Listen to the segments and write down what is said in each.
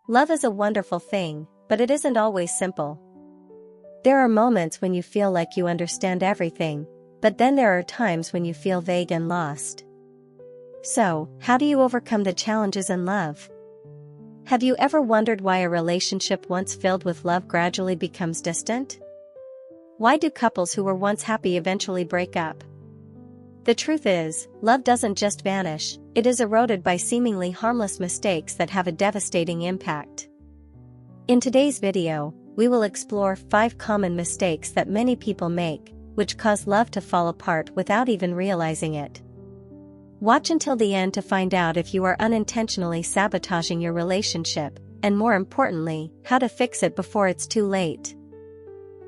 Love is a wonderful thing, but it isn't always simple. There are moments when you feel like you understand everything, but then there are times when you feel vague and lost. So, how do you overcome the challenges in love? Have you ever wondered why a relationship once filled with love gradually becomes distant? Why do couples who were once happy eventually break up? The truth is, love doesn't just vanish, it is eroded by seemingly harmless mistakes that have a devastating impact. In today's video, we will explore 5 common mistakes that many people make, which cause love to fall apart without even realizing it. Watch until the end to find out if you are unintentionally sabotaging your relationship, and more importantly, how to fix it before it's too late.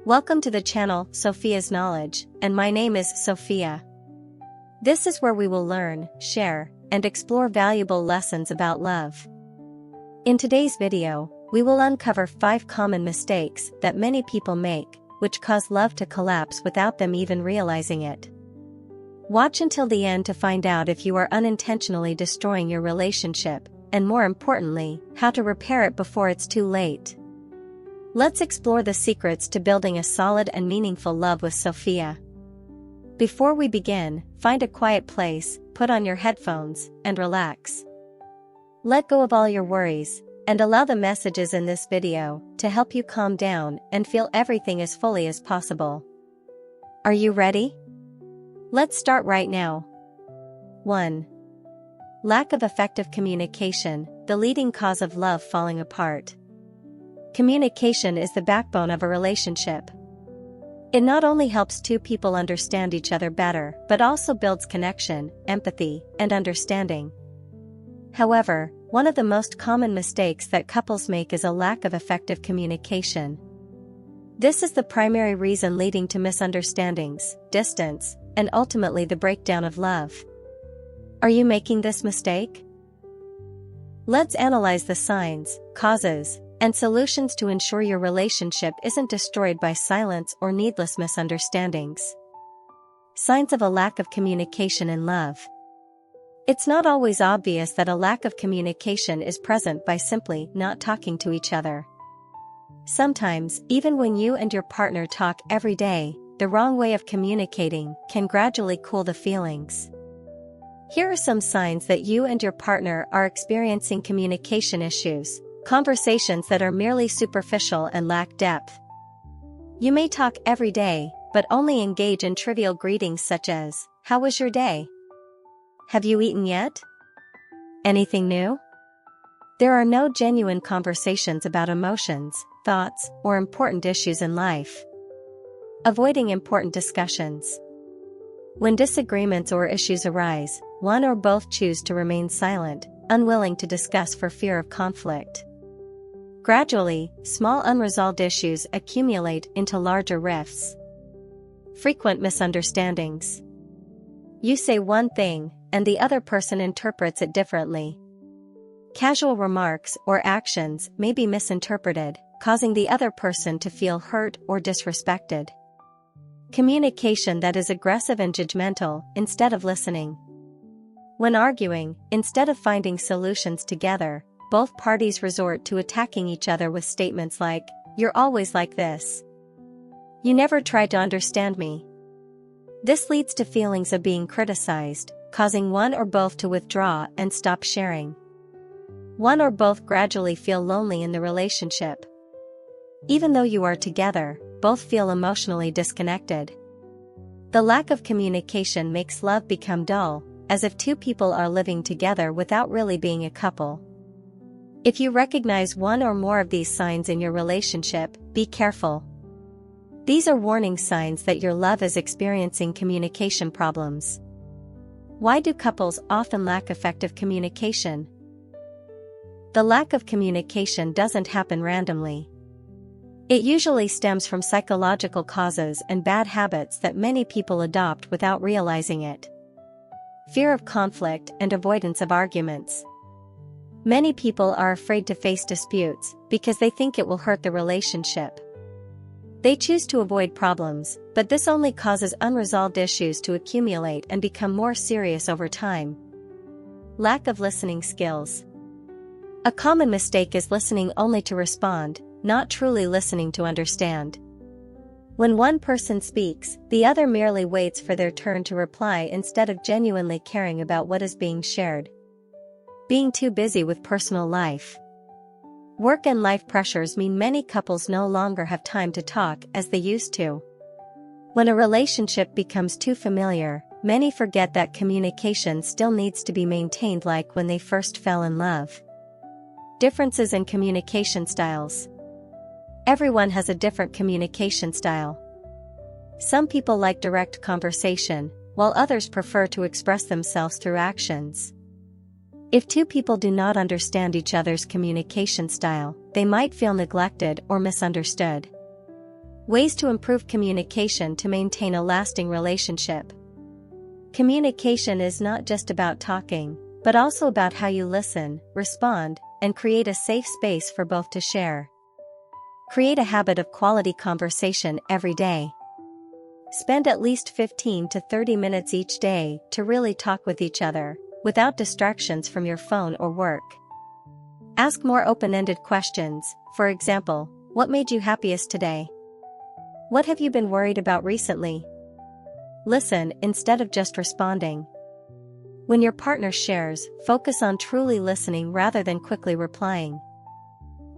Welcome to the channel, Sophia's Knowledge, and my name is Sophia. This is where we will learn, share, and explore valuable lessons about love. In today's video, we will uncover 5 common mistakes that many people make, which cause love to collapse without them even realizing it. Watch until the end to find out if you are unintentionally destroying your relationship, and more importantly, how to repair it before it's too late. Let's explore the secrets to building a solid and meaningful love with Sophia. Before we begin, find a quiet place, put on your headphones, and relax. Let go of all your worries, and allow the messages in this video to help you calm down and feel everything as fully as possible. Are you ready? Let's start right now. 1. Lack of effective communication, the leading cause of love falling apart. Communication is the backbone of a relationship. It not only helps 2 people understand each other better, but also builds connection, empathy, and understanding. However, one of the most common mistakes that couples make is a lack of effective communication. This is the primary reason leading to misunderstandings, distance, and ultimately the breakdown of love. Are you making this mistake? Let's analyze the signs, causes, and solutions to ensure your relationship isn't destroyed by silence or needless misunderstandings. Signs of a lack of communication in love. It's not always obvious that a lack of communication is present by simply not talking to each other. Sometimes, even when you and your partner talk every day, the wrong way of communicating can gradually cool the feelings. Here are some signs that you and your partner are experiencing communication issues. Conversations that are merely superficial and lack depth. You may talk every day, but only engage in trivial greetings such as, "How was your day? Have you eaten yet? Anything new?" There are no genuine conversations about emotions, thoughts, or important issues in life. Avoiding important discussions. When disagreements or issues arise, one or both choose to remain silent, unwilling to discuss for fear of conflict. Gradually, small unresolved issues accumulate into larger rifts. Frequent misunderstandings. You say one thing, and the other person interprets it differently. Casual remarks or actions may be misinterpreted, causing the other person to feel hurt or disrespected. Communication that is aggressive and judgmental, instead of listening. When arguing, instead of finding solutions together, both parties resort to attacking each other with statements like, "You're always like this. You never try to understand me." This leads to feelings of being criticized, causing one or both to withdraw and stop sharing. One or both gradually feel lonely in the relationship. Even though you are together, both feel emotionally disconnected. The lack of communication makes love become dull, as if 2 people are living together without really being a couple. If you recognize one or more of these signs in your relationship, be careful. These are warning signs that your love is experiencing communication problems. Why do couples often lack effective communication? The lack of communication doesn't happen randomly. It usually stems from psychological causes and bad habits that many people adopt without realizing it. Fear of conflict and avoidance of arguments. Many people are afraid to face disputes because they think it will hurt the relationship. They choose to avoid problems, but this only causes unresolved issues to accumulate and become more serious over time. Lack of listening skills. A common mistake is listening only to respond, not truly listening to understand. When one person speaks, the other merely waits for their turn to reply instead of genuinely caring about what is being shared. Being too busy with personal life. Work and life pressures mean many couples no longer have time to talk as they used to. When a relationship becomes too familiar, many forget that communication still needs to be maintained like when they first fell in love. Differences in communication styles. Everyone has a different communication style. Some people like direct conversation, while others prefer to express themselves through actions. If two people do not understand each other's communication style, they might feel neglected or misunderstood. Ways to improve communication to maintain a lasting relationship. Communication is not just about talking, but also about how you listen, respond, and create a safe space for both to share. Create a habit of quality conversation every day. Spend at least 15 to 30 minutes each day to really talk with each other, without distractions from your phone or work. Ask more open-ended questions, for example, what made you happiest today? What have you been worried about recently? Listen instead of just responding. When your partner shares, focus on truly listening rather than quickly replying.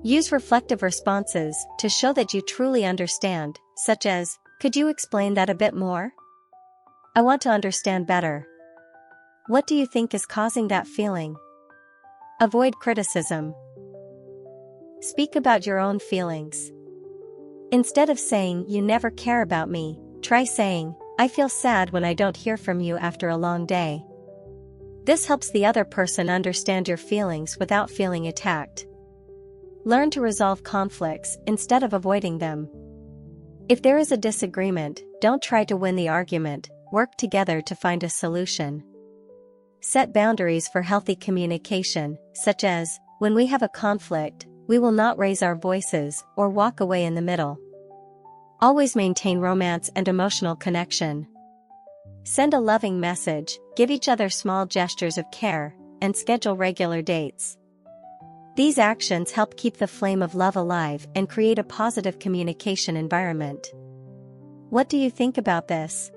Use reflective responses to show that you truly understand, such as, "Could you explain that a bit more? I want to understand better. What do you think is causing that feeling?" Avoid criticism. Speak about your own feelings. Instead of saying, "You never care about me," try saying, "I feel sad when I don't hear from you after a long day." This helps the other person understand your feelings without feeling attacked. Learn to resolve conflicts instead of avoiding them. If there is a disagreement, don't try to win the argument, work together to find a solution. Set boundaries for healthy communication, such as, when we have a conflict, we will not raise our voices or walk away in the middle. Always maintain romance and emotional connection. Send a loving message, give each other small gestures of care, and schedule regular dates. These actions help keep the flame of love alive and create a positive communication environment. What do you think about this?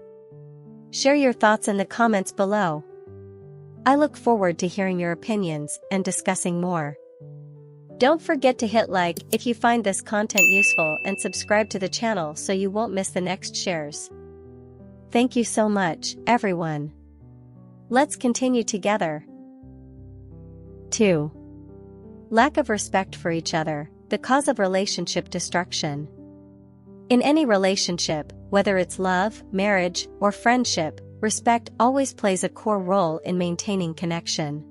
Share your thoughts in the comments below. I look forward to hearing your opinions and discussing more. Don't forget to hit like if you find this content useful and subscribe to the channel so you won't miss the next shares. Thank you so much, everyone. Let's continue together. 2. Lack of respect for each other, the cause of relationship destruction. In any relationship, whether it's love, marriage, or friendship, respect always plays a core role in maintaining connection.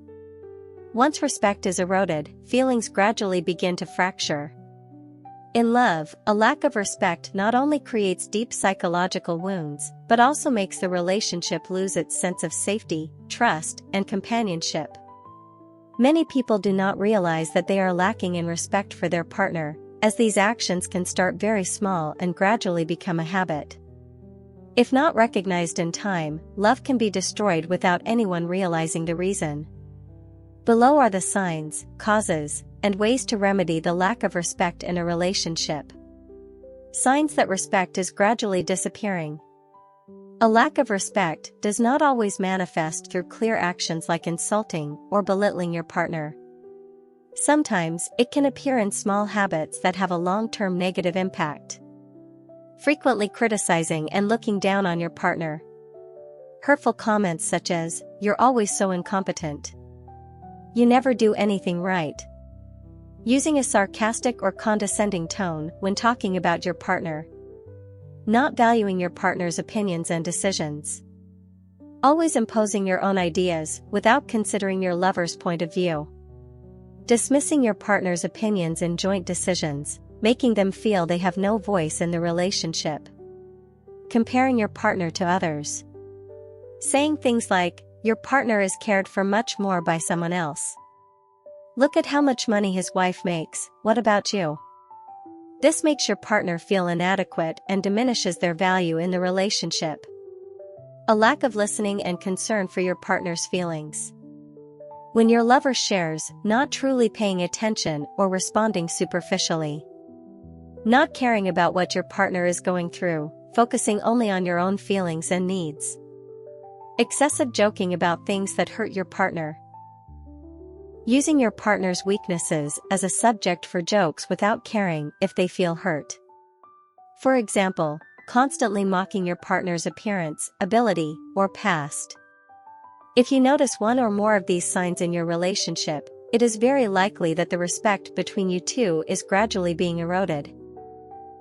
Once respect is eroded, feelings gradually begin to fracture. In love, a lack of respect not only creates deep psychological wounds, but also makes the relationship lose its sense of safety, trust, and companionship. Many people do not realize that they are lacking in respect for their partner, as these actions can start very small and gradually become a habit. If not recognized in time, love can be destroyed without anyone realizing the reason. Below are the signs, causes, and ways to remedy the lack of respect in a relationship. Signs that respect is gradually disappearing. A lack of respect does not always manifest through clear actions like insulting or belittling your partner. Sometimes it can appear in small habits that have a long-term negative impact. Frequently criticizing and looking down on your partner. Hurtful comments such as, "You're always so incompetent. You never do anything right." Using a sarcastic or condescending tone when talking about your partner. Not valuing your partner's opinions and decisions. Always imposing your own ideas without considering your lover's point of view. Dismissing your partner's opinions in joint decisions, making them feel they have no voice in the relationship. Comparing your partner to others. Saying things like, "Your partner is cared for much more by someone else. Look at how much money his wife makes, what about you?" This makes your partner feel inadequate and diminishes their value in the relationship. A lack of listening and concern for your partner's feelings. When your lover shares, not truly paying attention or responding superficially. Not caring about what your partner is going through, focusing only on your own feelings and needs. Excessive joking about things that hurt your partner. Using your partner's weaknesses as a subject for jokes without caring if they feel hurt. For example, constantly mocking your partner's appearance, ability, or past. If you notice one or more of these signs in your relationship, it is very likely that the respect between you two is gradually being eroded.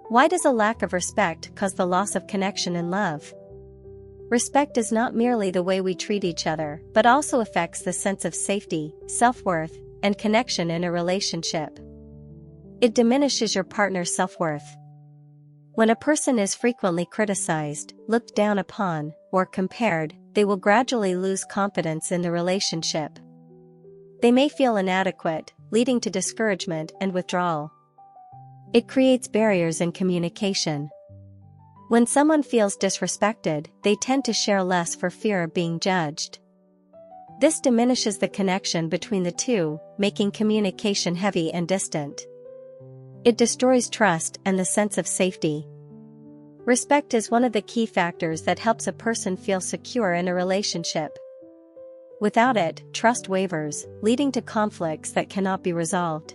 Why does a lack of respect cause the loss of connection and love? Respect is not merely the way we treat each other, but also affects the sense of safety, self-worth, and connection in a relationship. It diminishes your partner's self-worth. When a person is frequently criticized, looked down upon, or compared, they will gradually lose confidence in the relationship. They may feel inadequate, leading to discouragement and withdrawal. It creates barriers in communication. When someone feels disrespected, they tend to share less for fear of being judged. This diminishes the connection between the two, making communication heavy and distant. It destroys trust and the sense of safety. Respect is one of the key factors that helps a person feel secure in a relationship. Without it, trust wavers, leading to conflicts that cannot be resolved.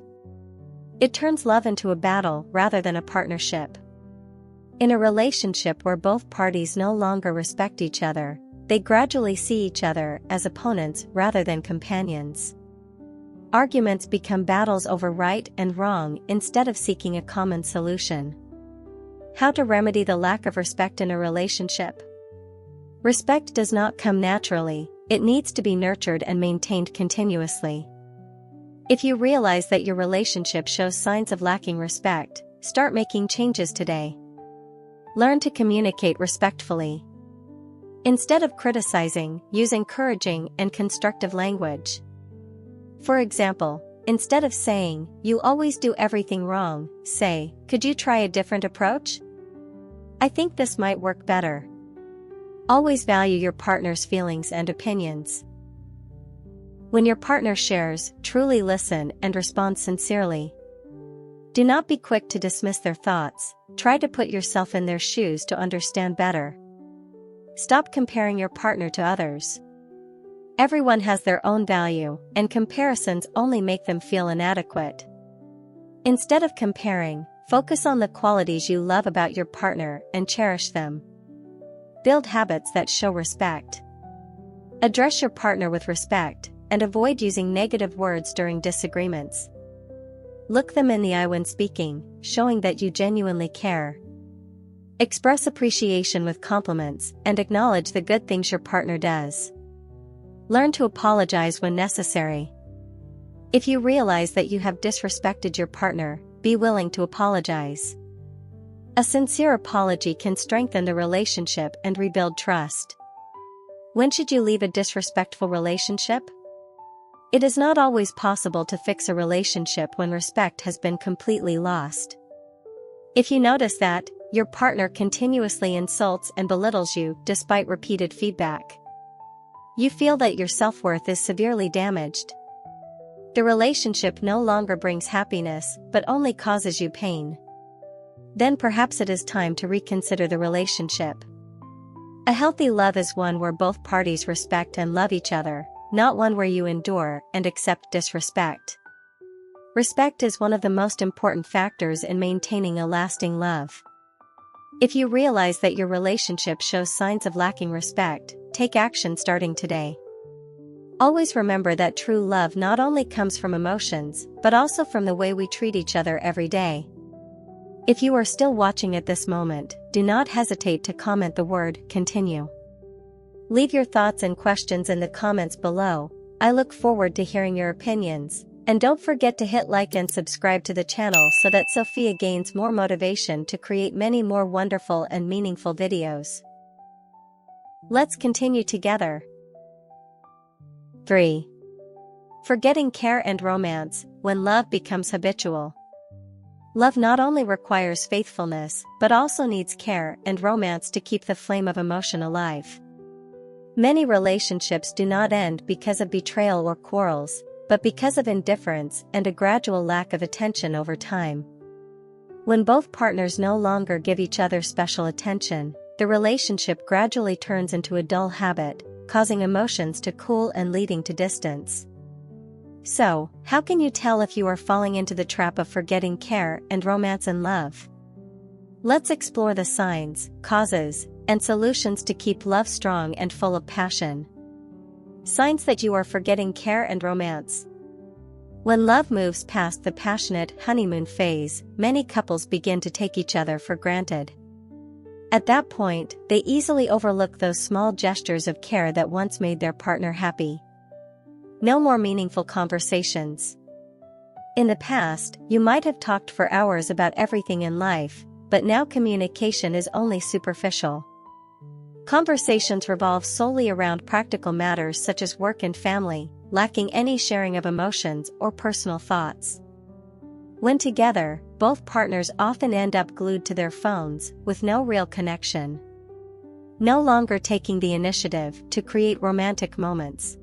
It turns love into a battle rather than a partnership. In a relationship where both parties no longer respect each other, they gradually see each other as opponents rather than companions. Arguments become battles over right and wrong instead of seeking a common solution. How to remedy the lack of respect in a relationship? Respect does not come naturally, it needs to be nurtured and maintained continuously. If you realize that your relationship shows signs of lacking respect, start making changes today. Learn to communicate respectfully. Instead of criticizing, use encouraging and constructive language. For example, instead of saying, "You always do everything wrong," say, "Could you try a different approach? I think this might work better." Always value your partner's feelings and opinions. When your partner shares, truly listen and respond sincerely. Do not be quick to dismiss their thoughts, try to put yourself in their shoes to understand better. Stop comparing your partner to others. Everyone has their own value, and comparisons only make them feel inadequate. Instead of comparing, focus on the qualities you love about your partner and cherish them. Build habits that show respect. Address your partner with respect, and avoid using negative words during disagreements. Look them in the eye when speaking, showing that you genuinely care. Express appreciation with compliments, and acknowledge the good things your partner does. Learn to apologize when necessary. If you realize that you have disrespected your partner, be willing to apologize. A sincere apology can strengthen the relationship and rebuild trust. When should you leave a disrespectful relationship? It is not always possible to fix a relationship when respect has been completely lost. If you notice that your partner continuously insults and belittles you despite repeated feedback, you feel that your self-worth is severely damaged. The relationship no longer brings happiness, but only causes you pain. Then perhaps it is time to reconsider the relationship. A healthy love is one where both parties respect and love each other, not one where you endure and accept disrespect. Respect is one of the most important factors in maintaining a lasting love. If you realize that your relationship shows signs of lacking respect, take action starting today. Always remember that true love not only comes from emotions, but also from the way we treat each other every day. If you are still watching at this moment, do not hesitate to comment the word "continue." Leave your thoughts and questions in the comments below. I look forward to hearing your opinions. And don't forget to hit like and subscribe to the channel so that Sophia gains more motivation to create many more wonderful and meaningful videos. Let's continue together. 3. Forgetting care and romance, when love becomes habitual. Love not only requires faithfulness, but also needs care and romance to keep the flame of emotion alive. Many relationships do not end because of betrayal or quarrels, but because of indifference and a gradual lack of attention over time. When both partners no longer give each other special attention, the relationship gradually turns into a dull habit, causing emotions to cool and leading to distance. So, how can you tell if you are falling into the trap of forgetting care and romance in love? Let's explore the signs, causes, and solutions to keep love strong and full of passion. Signs that you are forgetting care and romance. When love moves past the passionate honeymoon phase, many couples begin to take each other for granted. At that point, they easily overlook those small gestures of care that once made their partner happy. No more meaningful conversations. In the past, you might have talked for hours about everything in life, but now communication is only superficial. Conversations revolve solely around practical matters such as work and family, lacking any sharing of emotions or personal thoughts. When together, both partners often end up glued to their phones, with no real connection. No longer taking the initiative to create romantic moments.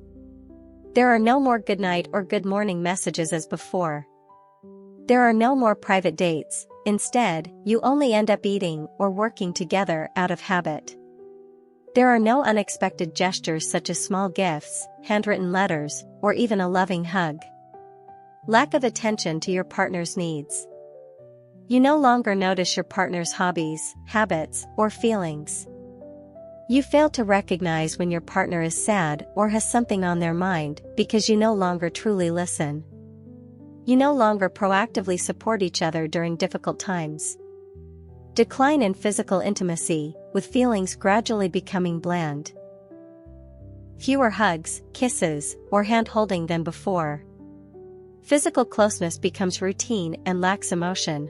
There are no more goodnight or good morning messages as before. There are no more private dates. Instead, you only end up eating or working together out of habit. There are no unexpected gestures such as small gifts, handwritten letters, or even a loving hug. Lack of attention to your partner's needs. You no longer notice your partner's hobbies, habits, or feelings. You fail to recognize when your partner is sad or has something on their mind because you no longer truly listen. You no longer proactively support each other during difficult times. Decline in physical intimacy, with feelings gradually becoming bland. Fewer hugs, kisses, or hand-holding than before. Physical closeness becomes routine and lacks emotion.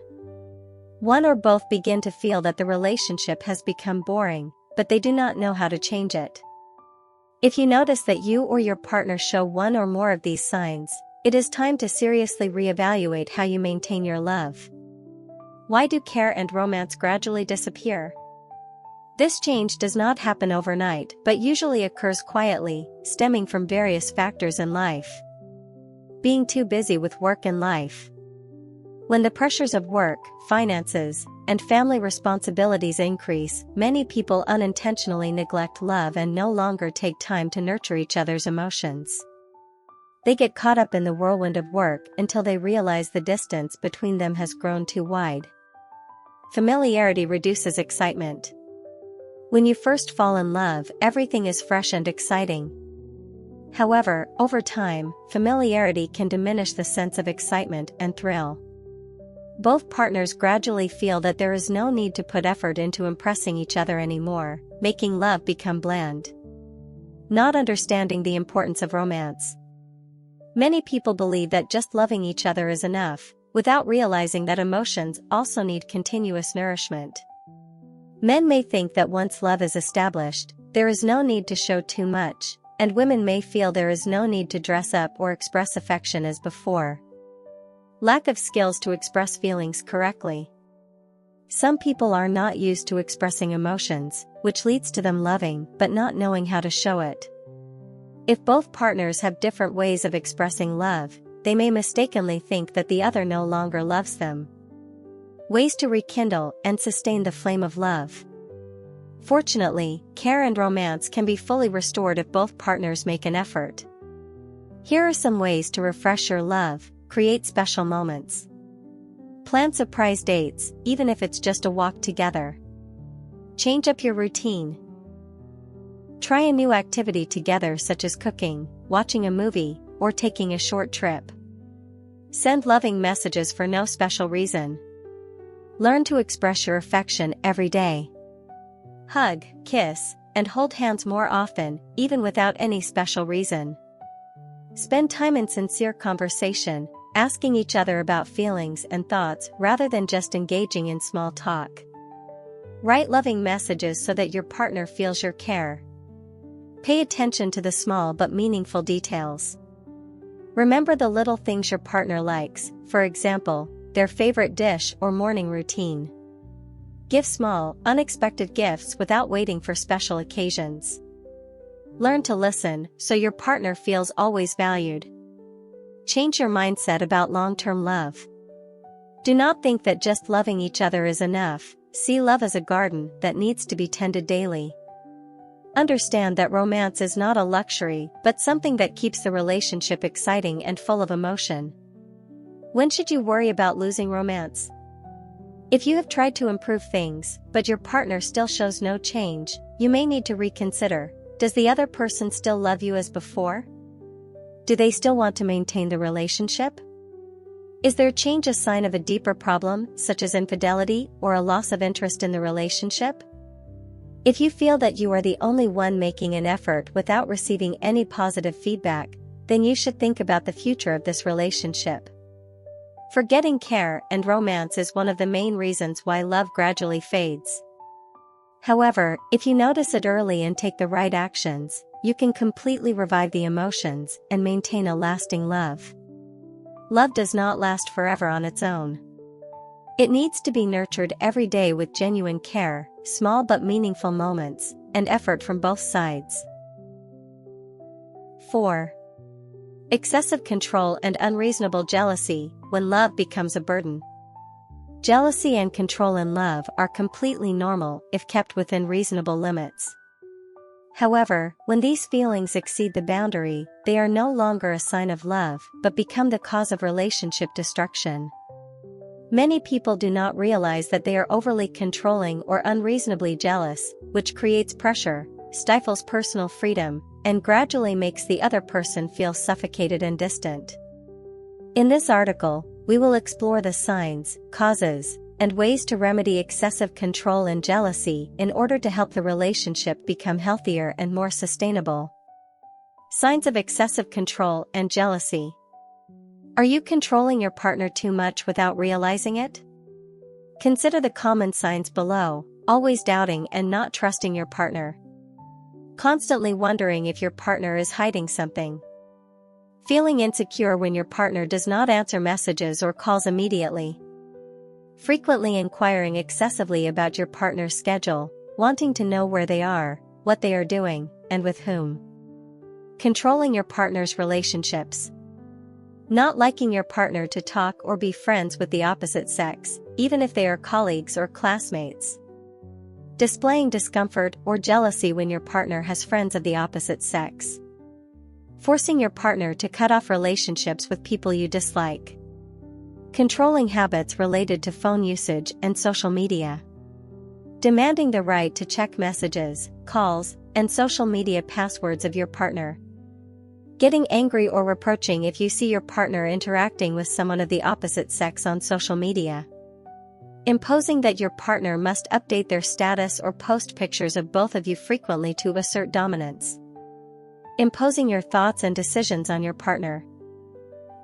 One or both begin to feel that the relationship has become boring, but they do not know how to change it. If you notice that you or your partner show one or more of these signs, it is time to seriously reevaluate how you maintain your love. Why do care and romance gradually disappear? This change does not happen overnight, but usually occurs quietly, stemming from various factors in life. Being too busy with work and life. When the pressures of work, finances, and family responsibilities increase, many people unintentionally neglect love and no longer take time to nurture each other's emotions. They get caught up in the whirlwind of work until they realize the distance between them has grown too wide. Familiarity reduces excitement. When you first fall in love, everything is fresh and exciting. However, over time, familiarity can diminish the sense of excitement and thrill. Both partners gradually feel that there is no need to put effort into impressing each other anymore, making love become bland. Not understanding the importance of romance. Many people believe that just loving each other is enough, without realizing that emotions also need continuous nourishment. Men may think that once love is established, there is no need to show too much, and women may feel there is no need to dress up or express affection as before. Lack of skills to express feelings correctly. Some people are not used to expressing emotions, which leads to them loving but not knowing how to show it. If both partners have different ways of expressing love, they may mistakenly think that the other no longer loves them. Ways to rekindle and sustain the flame of love. Fortunately, care and romance can be fully restored if both partners make an effort. Here are some ways to refresh your love, create special moments. Plan surprise dates, even if it's just a walk together. Change up your routine. Try a new activity together such as cooking, watching a movie, or taking a short trip. Send loving messages for no special reason. Learn to express your affection every day. Hug, kiss, and hold hands more often, even without any special reason. Spend time in sincere conversation, asking each other about feelings and thoughts rather than just engaging in small talk. Write loving messages so that your partner feels your care. Pay attention to the small but meaningful details. Remember the little things your partner likes, for example, their favorite dish or morning routine. Give small, unexpected gifts without waiting for special occasions. Learn to listen so your partner feels always valued. Change your mindset about long-term love. Do not think that just loving each other is enough. See love as a garden that needs to be tended daily. Understand that romance is not a luxury, but something that keeps the relationship exciting and full of emotion. When should you worry about losing romance? If you have tried to improve things, but your partner still shows no change, you may need to reconsider. Does the other person still love you as before? Do they still want to maintain the relationship? Is their change a sign of a deeper problem, such as infidelity or a loss of interest in the relationship? If you feel that you are the only one making an effort without receiving any positive feedback, then you should think about the future of this relationship. Forgetting care and romance is one of the main reasons why love gradually fades. However, if you notice it early and take the right actions, you can completely revive the emotions and maintain a lasting love. Love does not last forever on its own. It needs to be nurtured every day with genuine care, small but meaningful moments, and effort from both sides. 4. Excessive control and unreasonable jealousy, when love becomes a burden. Jealousy and control in love are completely normal if kept within reasonable limits. However, when these feelings exceed the boundary, they are no longer a sign of love but become the cause of relationship destruction. Many people do not realize that they are overly controlling or unreasonably jealous, which creates pressure, stifles personal freedom, and gradually makes the other person feel suffocated and distant. In this article, we will explore the signs, causes, and ways to remedy excessive control and jealousy in order to help the relationship become healthier and more sustainable. Signs of excessive control and jealousy. Are you controlling your partner too much without realizing it? Consider the common signs below: always doubting and not trusting your partner. Constantly wondering if your partner is hiding something. Feeling insecure when your partner does not answer messages or calls immediately. Frequently inquiring excessively about your partner's schedule, wanting to know where they are, what they are doing, and with whom. Controlling your partner's relationships. Not liking your partner to talk or be friends with the opposite sex, even if they are colleagues or classmates. Displaying discomfort or jealousy when your partner has friends of the opposite sex. Forcing your partner to cut off relationships with people you dislike. Controlling habits related to phone usage and social media. Demanding the right to check messages, calls, and social media passwords of your partner. Getting angry or reproaching if you see your partner interacting with someone of the opposite sex on social media. Imposing that your partner must update their status or post pictures of both of you frequently to assert dominance. Imposing your thoughts and decisions on your partner.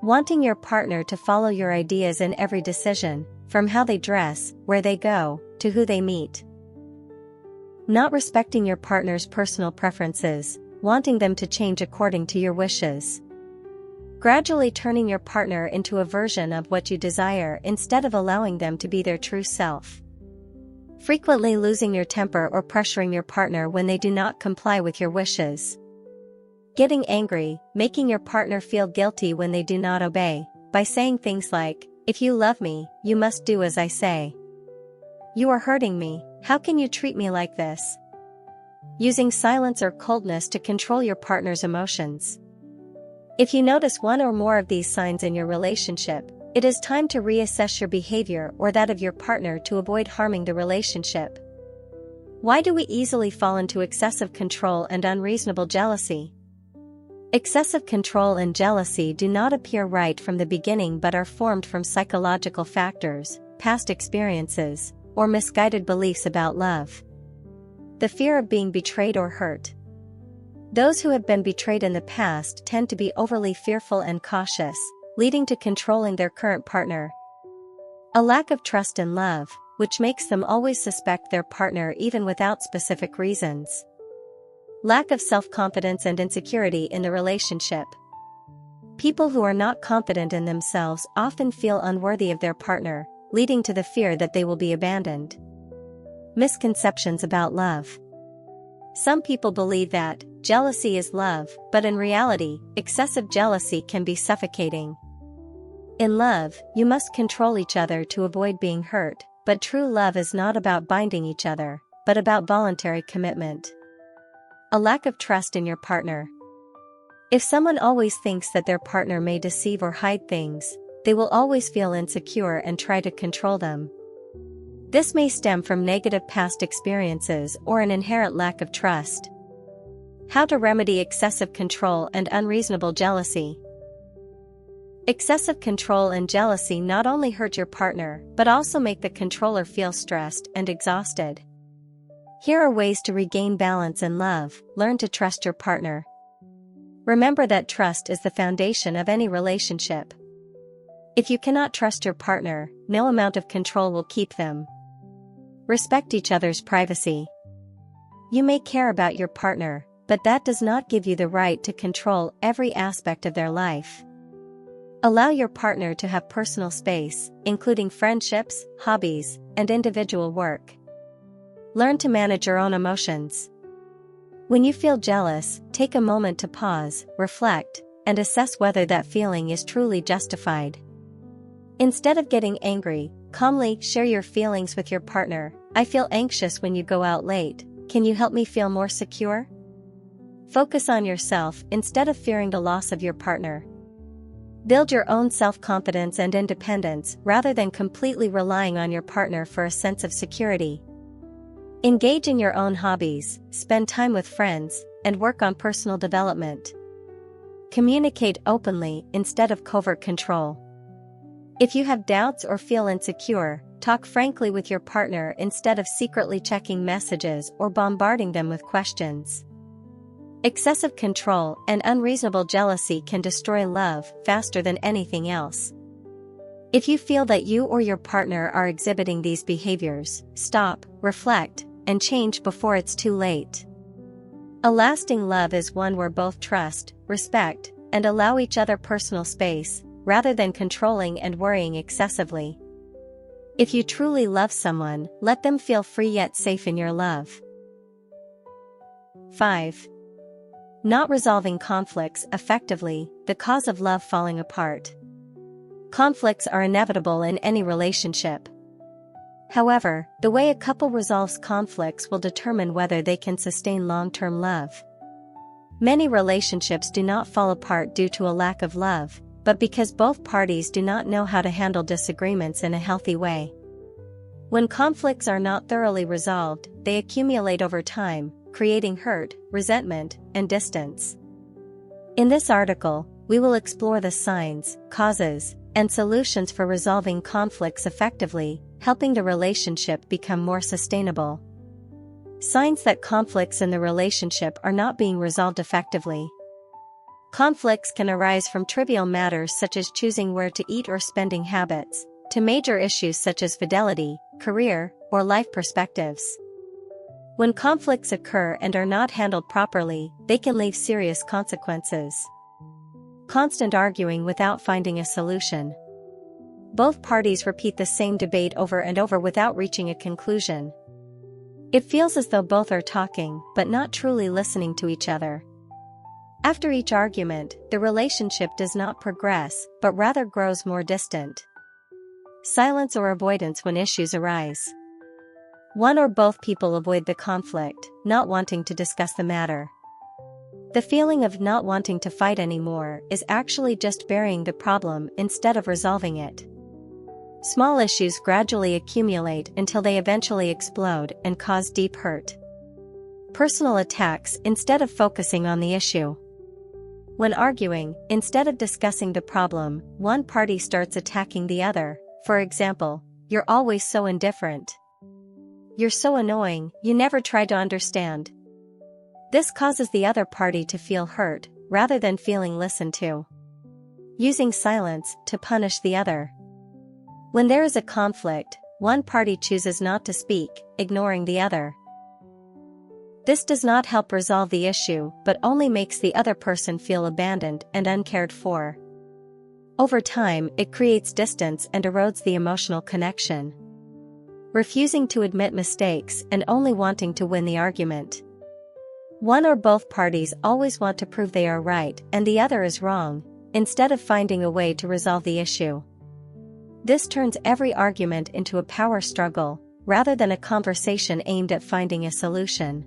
Wanting your partner to follow your ideas in every decision, from how they dress, where they go, to who they meet. Not respecting your partner's personal preferences, wanting them to change according to your wishes. Gradually turning your partner into a version of what you desire instead of allowing them to be their true self. Frequently losing your temper or pressuring your partner when they do not comply with your wishes. Getting angry, making your partner feel guilty when they do not obey, by saying things like, "If you love me, you must do as I say." "You are hurting me, how can you treat me like this?" Using silence or coldness to control your partner's emotions. If you notice one or more of these signs in your relationship, it is time to reassess your behavior or that of your partner to avoid harming the relationship. Why do we easily fall into excessive control and unreasonable jealousy? Excessive control and jealousy do not appear right from the beginning but are formed from psychological factors, past experiences, or misguided beliefs about love. The fear of being betrayed or hurt. Those who have been betrayed in the past tend to be overly fearful and cautious, leading to controlling their current partner. A lack of trust and love, which makes them always suspect their partner even without specific reasons. Lack of self-confidence and insecurity in the relationship. People who are not confident in themselves often feel unworthy of their partner, leading to the fear that they will be abandoned. Misconceptions about love. Some people believe that jealousy is love, but in reality, excessive jealousy can be suffocating. In love, you must control each other to avoid being hurt, but true love is not about binding each other, but about voluntary commitment. A lack of trust in your partner. If someone always thinks that their partner may deceive or hide things, they will always feel insecure and try to control them. This may stem from negative past experiences or an inherent lack of trust. How to remedy excessive control and unreasonable jealousy. Excessive control and jealousy not only hurt your partner, but also make the controller feel stressed and exhausted. Here are ways to regain balance and love. Learn to trust your partner. Remember that trust is the foundation of any relationship. If you cannot trust your partner, no amount of control will keep them. Respect each other's privacy. You may care about your partner, but that does not give you the right to control every aspect of their life. Allow your partner to have personal space, including friendships, hobbies, and individual work. Learn to manage your own emotions. When you feel jealous, take a moment to pause, reflect, and assess whether that feeling is truly justified. Instead of getting angry, calmly share your feelings with your partner. I feel anxious when you go out late. Can you help me feel more secure? Focus on yourself instead of fearing the loss of your partner. Build your own self-confidence and independence rather than completely relying on your partner for a sense of security. Engage in your own hobbies, spend time with friends, and work on personal development. Communicate openly instead of covert control. If you have doubts or feel insecure, talk frankly with your partner instead of secretly checking messages or bombarding them with questions. Excessive control and unreasonable jealousy can destroy love faster than anything else. If you feel that you or your partner are exhibiting these behaviors, stop, reflect, and change before it's too late. A lasting love is one where both trust, respect, and allow each other personal space, rather than controlling and worrying excessively. If you truly love someone, let them feel free yet safe in your love. 5. Not resolving conflicts effectively, the cause of love falling apart. Conflicts are inevitable in any relationship. However, the way a couple resolves conflicts will determine whether they can sustain long-term love. Many relationships do not fall apart due to a lack of love, but because both parties do not know how to handle disagreements in a healthy way. When conflicts are not thoroughly resolved, they accumulate over time, creating hurt, resentment, and distance. In this article, we will explore the signs, causes, and solutions for resolving conflicts effectively, helping the relationship become more sustainable. Signs that conflicts in the relationship are not being resolved effectively. Conflicts can arise from trivial matters such as choosing where to eat or spending habits, to major issues such as fidelity, career, or life perspectives. When conflicts occur and are not handled properly, they can leave serious consequences. Constant arguing without finding a solution. Both parties repeat the same debate over and over without reaching a conclusion. It feels as though both are talking, but not truly listening to each other. After each argument, the relationship does not progress, but rather grows more distant. Silence or avoidance when issues arise. One or both people avoid the conflict, not wanting to discuss the matter. The feeling of not wanting to fight anymore is actually just burying the problem instead of resolving it. Small issues gradually accumulate until they eventually explode and cause deep hurt. Personal attacks instead of focusing on the issue. When arguing, instead of discussing the problem, one party starts attacking the other. For example, "You're always so indifferent. You're so annoying, you never try to understand." This causes the other party to feel hurt, rather than feeling listened to. Using silence to punish the other. When there is a conflict, one party chooses not to speak, ignoring the other. This does not help resolve the issue, but only makes the other person feel abandoned and uncared for. Over time, it creates distance and erodes the emotional connection. Refusing to admit mistakes and only wanting to win the argument. One or both parties always want to prove they are right and the other is wrong, instead of finding a way to resolve the issue. This turns every argument into a power struggle, rather than a conversation aimed at finding a solution.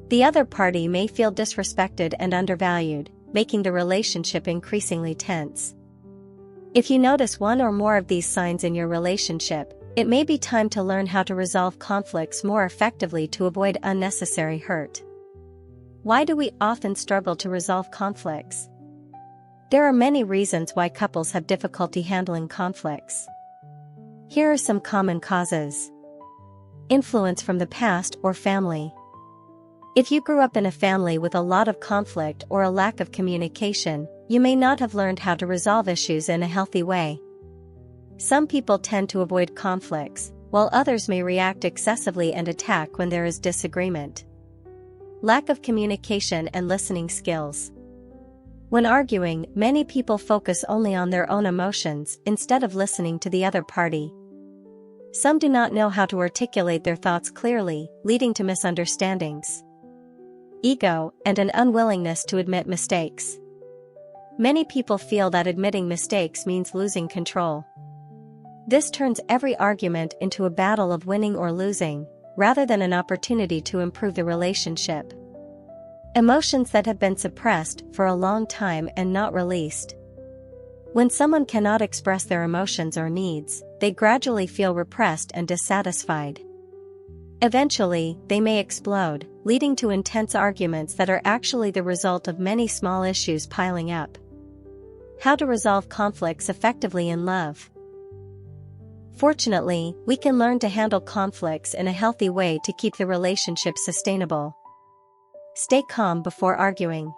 The other party may feel disrespected and undervalued, making the relationship increasingly tense. If you notice one or more of these signs in your relationship, it may be time to learn how to resolve conflicts more effectively to avoid unnecessary hurt. Why do we often struggle to resolve conflicts? There are many reasons why couples have difficulty handling conflicts. Here are some common causes. Influence from the past or family. If you grew up in a family with a lot of conflict or a lack of communication, you may not have learned how to resolve issues in a healthy way. Some people tend to avoid conflicts, while others may react excessively and attack when there is disagreement. Lack of communication and listening skills. When arguing, many people focus only on their own emotions instead of listening to the other party. Some do not know how to articulate their thoughts clearly, leading to misunderstandings. Ego and an unwillingness to admit mistakes. Many people feel that admitting mistakes means losing control. This turns every argument into a battle of winning or losing, rather than an opportunity to improve the relationship. Emotions that have been suppressed for a long time and not released. When someone cannot express their emotions or needs, they gradually feel repressed and dissatisfied. Eventually, they may explode, leading to intense arguments that are actually the result of many small issues piling up. How to resolve conflicts effectively in love. Fortunately, we can learn to handle conflicts in a healthy way to keep the relationship sustainable. Stay calm before arguing.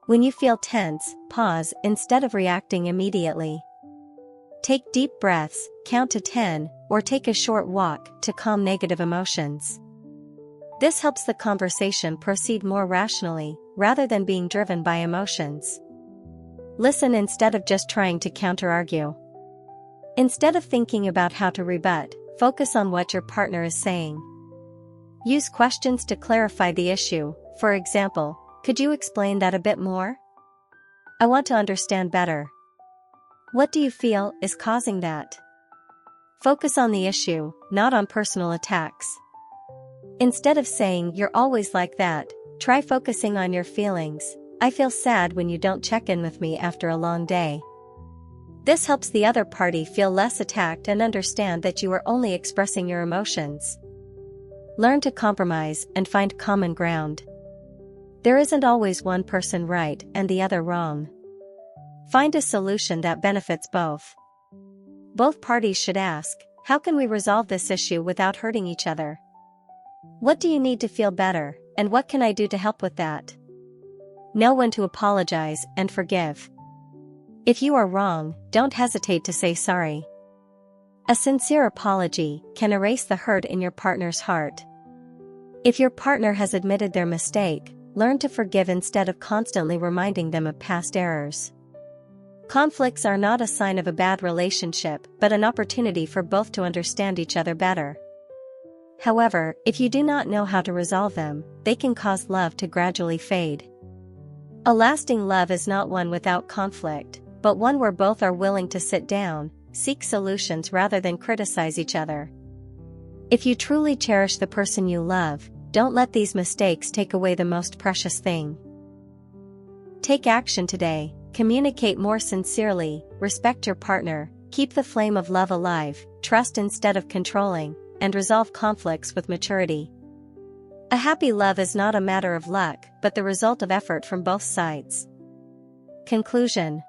When you feel tense, pause instead of reacting immediately. Take deep breaths, count to 10, or take a short walk to calm negative emotions. This helps the conversation proceed more rationally, rather than being driven by emotions. Listen instead of just trying to counter-argue. Instead of thinking about how to rebut, focus on what your partner is saying. Use questions to clarify the issue. For example, could you explain that a bit more? I want to understand better. What do you feel is causing that? Focus on the issue, not on personal attacks. Instead of saying you're always like that, try focusing on your feelings. I feel sad when you don't check in with me after a long day. This helps the other party feel less attacked and understand that you are only expressing your emotions. Learn to compromise and find common ground. There isn't always one person right and the other wrong. Find a solution that benefits both. Both parties should ask, how can we resolve this issue without hurting each other? What do you need to feel better, and what can I do to help with that? Know when to apologize and forgive. If you are wrong, don't hesitate to say sorry. A sincere apology can erase the hurt in your partner's heart. If your partner has admitted their mistake, learn to forgive instead of constantly reminding them of past errors. Conflicts are not a sign of a bad relationship, but an opportunity for both to understand each other better. However, if you do not know how to resolve them, they can cause love to gradually fade. A lasting love is not one without conflict, but one where both are willing to sit down, seek solutions rather than criticize each other. If you truly cherish the person you love, don't let these mistakes take away the most precious thing. Take action today. Communicate more sincerely, respect your partner, keep the flame of love alive, trust instead of controlling, and resolve conflicts with maturity. A happy love is not a matter of luck, but the result of effort from both sides. Conclusion.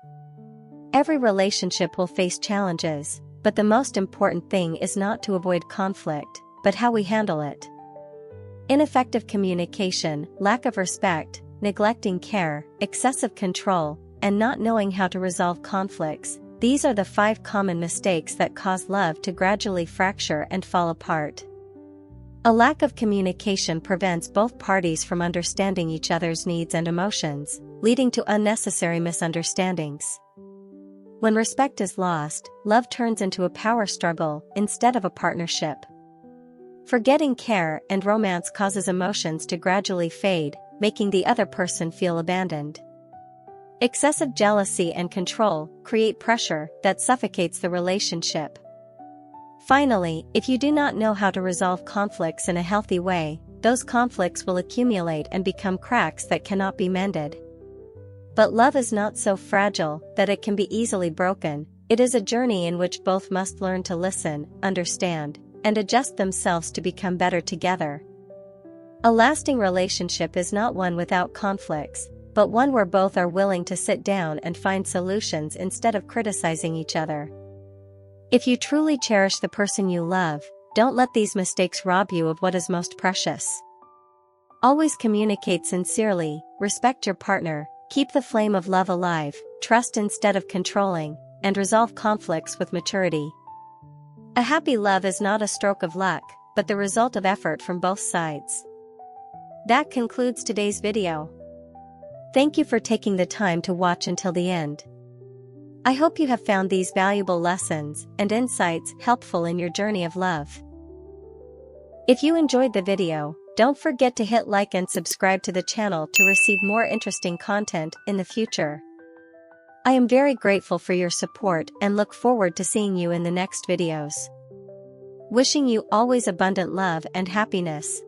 Every relationship will face challenges, but the most important thing is not to avoid conflict, but how we handle it. Ineffective communication, lack of respect, neglecting care, excessive control, and not knowing how to resolve conflicts, these are the 5 common mistakes that cause love to gradually fracture and fall apart. A lack of communication prevents both parties from understanding each other's needs and emotions, leading to unnecessary misunderstandings. When respect is lost, love turns into a power struggle instead of a partnership. Forgetting care and romance causes emotions to gradually fade, making the other person feel abandoned. Excessive jealousy and control create pressure that suffocates the relationship. Finally, if you do not know how to resolve conflicts in a healthy way, those conflicts will accumulate and become cracks that cannot be mended. But love is not so fragile that it can be easily broken. It is a journey in which both must learn to listen, understand, and adjust themselves to become better together. A lasting relationship is not one without conflicts, but one where both are willing to sit down and find solutions instead of criticizing each other. If you truly cherish the person you love, don't let these mistakes rob you of what is most precious. Always communicate sincerely, respect your partner, keep the flame of love alive, trust instead of controlling, and resolve conflicts with maturity. A happy love is not a stroke of luck, but the result of effort from both sides. That concludes today's video. Thank you for taking the time to watch until the end. I hope you have found these valuable lessons and insights helpful in your journey of love. If you enjoyed the video, don't forget to hit like and subscribe to the channel to receive more interesting content in the future. I am very grateful for your support and look forward to seeing you in the next videos. Wishing you always abundant love and happiness.